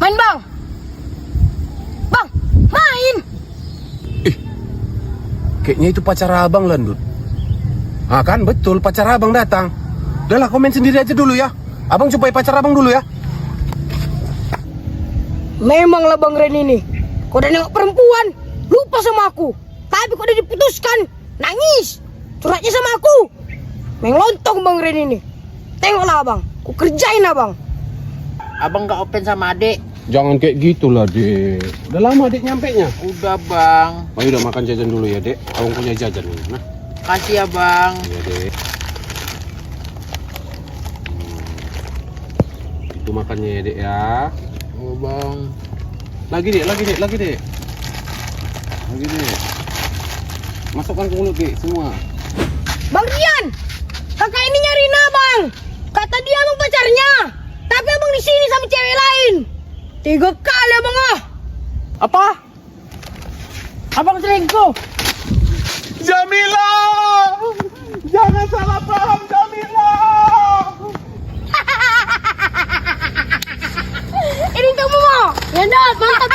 Main bang. Bang, main. Kayaknya itu pacar abang, Landut. Ah kan, betul, pacar abang datang. Udahlah, komen sendiri aja dulu ya. Abang jumpai pacar abang dulu ya. Memanglah Bang Ren ini. Kau udah nengok perempuan, lupa sama aku. Tapi kau udah diputuskan, nangis. Curhatnya sama aku. Mengelontong Bang Ren ini. Tengoklah abang, ku kerjain abang. Abang gak open sama adik. Jangan kayak gitulah, Dek. Udah lama Dek nyampenya. Udah bang. Ayo udah makan jajan dulu ya, Dek. Abang punya jajan nih. Nah, Kasih ya bang. ya, Dek. Itu makannya ya, Dek ya. Oh bang. Lagi, Dek. Lagi, Dek. Masukkan ke mulut, Dek, semua. Bang Rian, kakak ini nyariin abang. Kata dia abang pacarnya. Tapi abang di sini sama cewek lain. 3 kali abang ah. Apa? Abang selingkuh. Jamila! Jangan salah paham, Jamila! Ini kamu mau? Ya dah, mantap